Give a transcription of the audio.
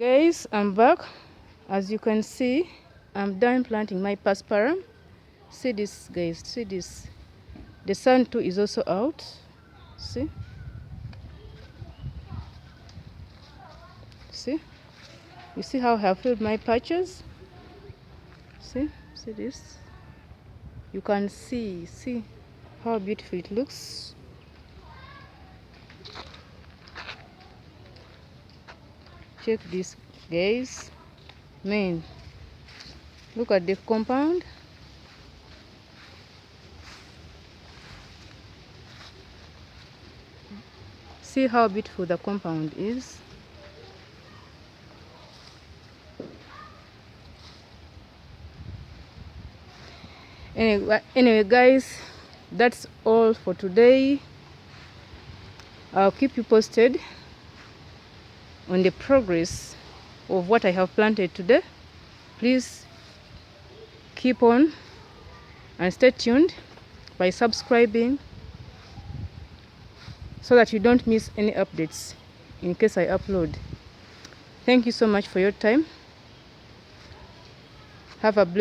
Guys, I'm back. As you can see, I'm done planting my paspalum. See this, guys, see this. The sun too is also out. See, you see how I have filled my patches. See this. You can see how beautiful it looks. Check this, guys. Man, look at the compound. See how beautiful the compound is. Anyway guys, that's all for today. I'll keep you posted on the progress of what I have planted today. Please keep on and stay tuned by subscribing so that you don't miss any updates in case I upload. Thank you so much for your time. Have a blessed